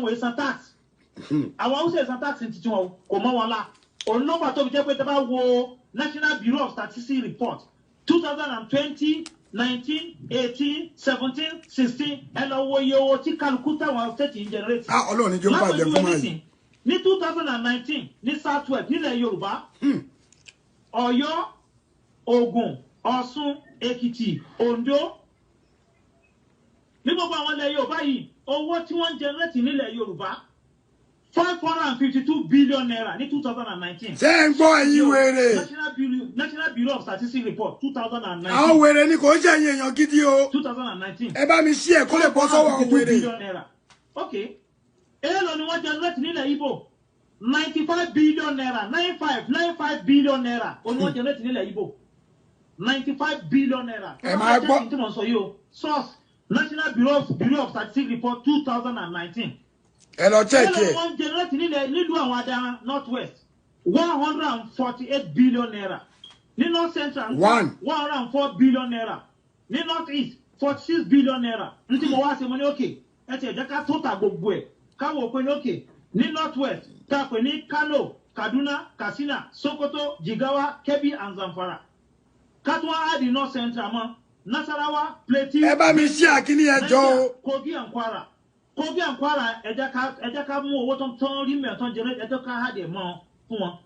wọ́n san tax. Àwọn Hausa san tax ti wọn kò mọ́ wọn la. Òun ló fà tó fi jẹ́ pé tẹ́ bá wo National Bureau of Statistics report 2020, 19, 18, 17, 16 ẹ lọ wo iye owó tí kálukú táwọn state ń generate. Ọlọ́run ní jẹ́ ó bàjẹ́ fún wa yìí. Ní 2019 ní Southwest nílẹ̀ Yorùbá, Ọ̀yọ́, Ògùn, Ọ̀ṣun, Èkìtì, Oǹdó. Ní gbogbo àwọn ilẹ̀ Yorùbá yìí, owó tí wọ́n generate nílẹ̀ Yorùbá 552 billion naira ní 2019. Ṣé ń gbọ́ ẹ̀yin wèrè? National Bureau of Statistics report 2019. Àwọn wèrè ni kò ń ṣe ẹ̀yin èèyàn gidi o. 2019. Ẹ bá mi ṣí ẹ̀ kó lè bọ́ sọ́wọ́ àwọn wèrè. Okay. Èló ni wọ́n generate nílẹ̀ Igbo? 95 billion naira. 95 billion naira. Ó ní wọ́n generate nílẹ̀ Igbo. 95 billion naira. Ẹ máa gbọ́. Tí mo sọ yìí o. Source National Bureau of Statistics report 2019. Ẹ lọ check ẹ. Èló wọ́n generate nílùú àwọn Adáran Northwest 148 billion naira. Ní North Central 104 billion naira. Ní North East 46 billion naira. Ní tí mo wá sí mo ní òkè ẹ ti ẹ̀jẹ̀ ká tó ta gbogbo ẹ̀ káwọ́ pé ní òkè ní Northwest ká pè ní Kano, Kaduna, Katsina, Sokoto, Jigawa, Kebbi and Zamfara. Ká tún wá di North Central mọ́ Nasarawa, Plateau. Ẹ bá mi ṣí àkíní ẹjọ́ o. Kogi and Kwara. Kogi and Kwara ẹ̀jẹ̀ ká mú owó tó ń tán rí mẹ́tọ́ jẹrẹ ẹ̀jẹ̀ ká há dẹ̀ mọ́ fún wọn.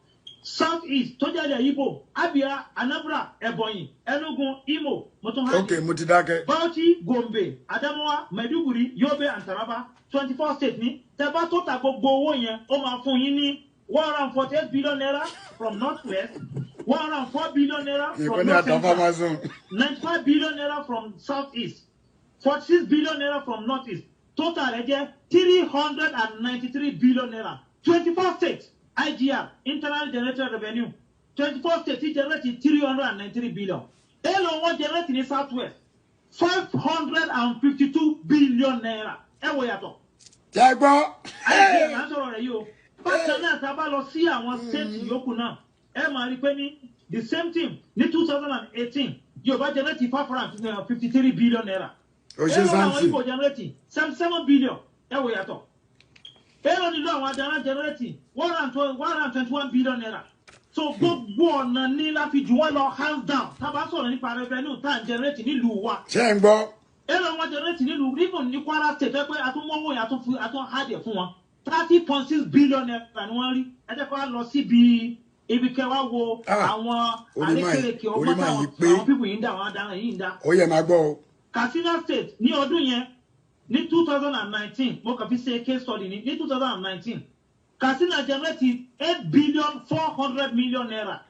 South East tó jẹ́ ilẹ̀ Igbo, Abia, Anambra, Ebonyi, Enugu, Imo, mo tún há dẹ̀. Okay, mo ti dákẹ́. Bauchi, Gombe, Adamawa, Maiduguri, Yobe and Taraba 24 states ní. Tẹ́ bá tó ta gbogbo owó yẹn ó máa fún yín ní 148 billion naira from Northwest, 104 billion naira from North Central, 95 billion naira from Southeast, 46 billion naira from Northeast. Total ẹ jẹ́ 393 billion naira. 24 states IGR, Internal Generated Revenue. 24 states generate 393 billion. Èló wọ́n generate ní Southwest 552 billion naira. Ẹ wo yàtọ̀. Jẹ́ gbọ́. IGR là ń sọ̀rọ̀ rẹ̀ yìí o. Bákan náà tá a bá lọ sí àwọn state yòókù náà ẹ máa rí pé ní the same thing ní 2018 Yorùbá generate 553 billion naira. Èló làwọn Igbo generate 77 billion. Ẹ wo yàtọ̀. Èló nílò àwọn Adáran generate 121 billion naira. So gbogbo ọ̀nà ní la fi jù wọ́n lọ hands down. Tá a bá sọ̀rọ̀ nípa revenue tá à ń generate nílùú wa. Ṣé ń gbọ́? Èló wọn generate nílùú even ní Kwara state pé àtúnwọ́wọ́ yẹn àtún hádìẹ̀ fún wọn. 30.6 billion naira ni wọ́n rí. Ẹ jẹ́ kó wá lọ síbi ibi kẹwàá wo àwọn àrékèrèké ọgbọ́n táwọn pípù yìí ń dá àwọn Adáran yìí ń dá. Ó yẹ máa gbọ́ o. Katsina state ní ọdún yẹn ní 2019 mo kàn fi ṣe case study ní 2019 Katsina generate 8 billion 400 million naira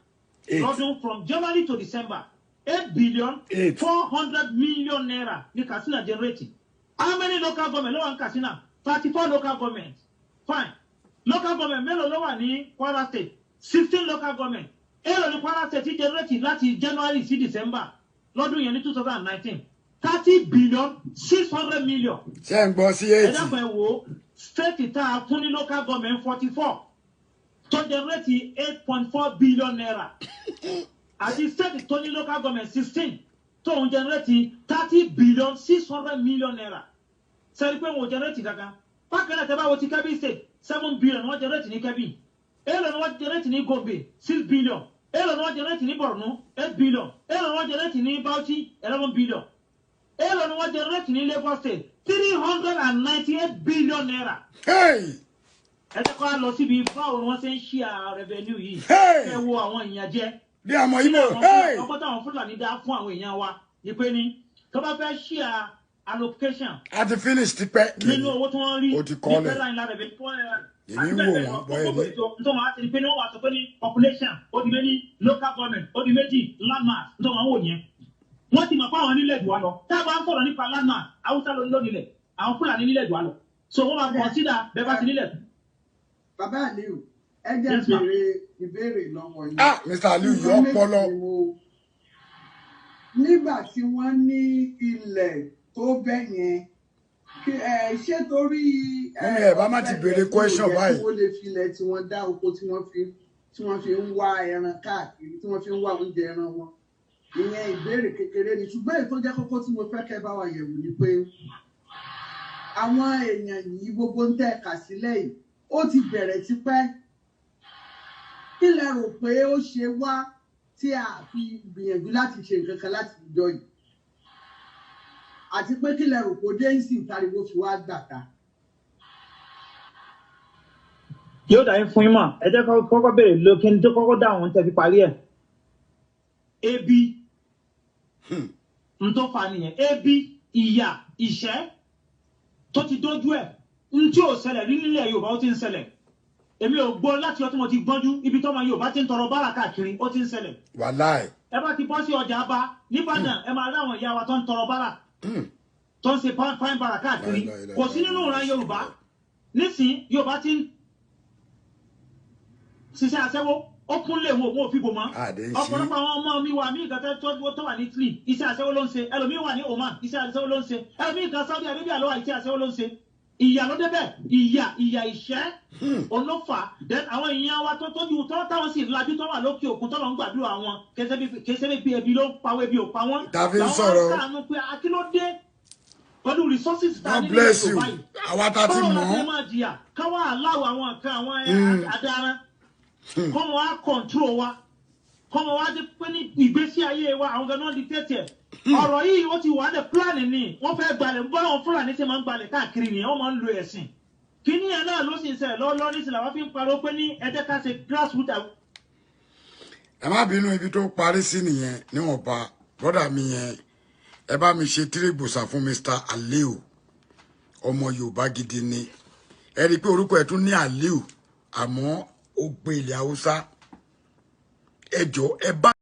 lọ́dún from January to December 8 billion 400 million naira ní Katsina generate. How many local government ló wà ní Katsina? 34 local government. Fine. Local government mélòó ló wà ní Kwara state? 16 local government. Èló ní Kwara state generate láti January sí December lọ́dún yẹn ní 2019. 30 billion 600 million. Ṣé ń gbọ́ sí 80? Ẹ dákun ẹ wò state tá a fún ní local government 44 tó generate 8.4 billion naira. Àti state tó ní local government 16 tó ń generate 30 billion 600 million naira. Sẹ́ni pé wọ́n generate gangan. Bákan náà tẹ́ bá wo ti Kebbi state 7 billion wọ́n generate ní Kebbi. Èló ni wọ́n generate ní Gombe 6 billion. Èló ni wọ́n generate ní Borno 8 billion. Èló ni wọ́n generate ní Bauchi 11 billion. Èló ni wọ́n generate ní Lagos state 398 billion naira. Hey! Ẹ jẹ́ kó lọ síbi báwo ni wọ́n ṣe ń ṣí revenue yìí. Ẹ wo àwọn èèyàn jẹ. Bí àmọ́ Igbo. Ọkọ̀ táwọn Fúlàní dá fún àwọn èèyàn wa ni pé ní tó bá fẹ́ ṣí allocation. A ti finish ti pẹ́. Nínú owó tí wọ́n rí o ti kọ́ lẹ̀. Èmi ń wò wọ́n bọ́ ẹni. Nítorí wọn á ti di pé ní wọ́n wá sọ pé ní population ó di méjì local government ó di méjì landmass nítorí wọn wò yẹn. Wọ́n ti mọ̀ pé àwọn nílẹ̀ jù wá lọ. Tá a bá ń sọ̀rọ̀ nípa landmass, Haúsá ló ń lò nílẹ̀. Àwọn Fúlàní nílẹ̀ jù wá lọ. So wọ́n máa consider bẹ́ẹ̀ bá ti nílẹ̀. Bàbá Aliu, ẹ jẹ́ béèrè ìbéèrè lọ́wọ́ yín. Mr. Aliu yóò pọlọ. Nígbà tí wọ́n ní ilẹ̀ tó bẹ́ yẹn, ṣé torí ẹ bá má ti béèrè question báyìí. wọ́n lè filẹ̀ tí wọ́n dá oko tí wọ́n fi ń wá ẹran káàkiri, tí wọ́n fi ń wá oúnjẹ ẹran wọn. Ìyẹn ìbéèrè kékeré ni, ṣùgbọ́n èyí tó jẹ́ kókó tí mo fẹ́ kẹ́ bá wa yẹ̀wò ni pé àwọn èèyàn yìí gbogbo ń tẹ̀ kà sílẹ̀ yìí ó ti bẹ̀rẹ̀ tipẹ́ kí lẹ rò pé ó ṣe wá tí a fi gbìyànjú láti ṣe nǹkan kan láti ìjọ yìí àti pé kí lẹ rò pé ó dé ìsìn tariwo fi wá gbàtà. yóò dà yín fún yín mọ̀ ẹ jẹ́ kọ́kọ́ béèrè lókè ní tó kọ́kọ́ dá àwọn tẹ́ fi parí ẹ̀ ebi n tó fa nìyẹn ebi ìyà ìṣẹ́ tó ti dójú ẹ̀ n tí ò ṣẹlẹ̀ rí nílẹ̀ Yorùbá ó ti ń ṣẹlẹ̀ èmi ò gbọ́ láti ọtí mo ti gbọ́njú ibi tọ́mọ Yorùbá ti ń tọrọ bárà káàkiri ó ti ń ṣẹlẹ̀. wàláì. ẹ bá ti bọ́ sí ọjà Aba nìbàdàn ẹ máa rí àwọn ìyá wa tó ń tọrọ bárà tó ń ṣe fáin bárà káàkiri kò sí nínú ìran Yorùbá nísìn Yorùbá ti ń ṣiṣẹ́ aṣẹ́wó ó kún lè wo òun òfin bò mọ́ ọ̀pọ̀lọpọ̀ àwọn ọmọ mi wà mí nǹkan tó wà ní Italy iṣẹ́ aṣẹ́wó ló ń ṣe ẹlòmíì wà ní Oman iṣẹ́ aṣẹ́wó ló ń ṣe ẹlòmíì kan Saudi Arabia ló wà iṣẹ́ aṣẹ́wó ló ń ṣe ìyà ló débẹ̀ ìyà ìṣẹ́ olófà àwọn èèyàn wa tó tójú táwọn sì lajú tó wà lókè òkun tó lọ ń gbàdúrà wọn kẹsẹ́ bí ebi ló ń pawọ́ ebi ò pa wọ́n làwọn káàánú pé akílódé pẹ̀lú resources tá a ní nílẹ̀ tó báyìí báwo la ti máa jìyà káwọn aláwọ̀ àwọn nǹkan àwọn adarán kọ́mọ wa control wa kọ́mọ wa ti pé ní ìgbésí ayé wa àwọn gan-an di tẹ́tẹ̀ ọ̀rọ̀ yìí ó ti wà ní plan ni wọ́n fẹ́ gbalẹ̀ bọ́ àwọn Fúlàní ṣe máa ń gbalẹ̀ káàkiri nìyẹn wọ́n máa ń lo ẹ̀sìn kíní ẹ̀ náà ló sì ń ṣẹlẹ̀ lọ́wọ́ ní ìsìlẹ̀ wọ́n fi ń pariwo pé ní ẹ̀jẹ̀ ká ṣe grassroot. ẹ má bínú ibi tó parí sí nìyẹn níwọ̀nba bọ́dà mi yẹn ẹ bá mi ṣe tírègbòsà fún Mr. Aliu ọmọ Yorùbá gidi ni ẹ rí i pé orúkọ ẹ tún ní Aliu àmọ́ ó gbé ilẹ̀ Haúsá ẹ jọ ẹ bá.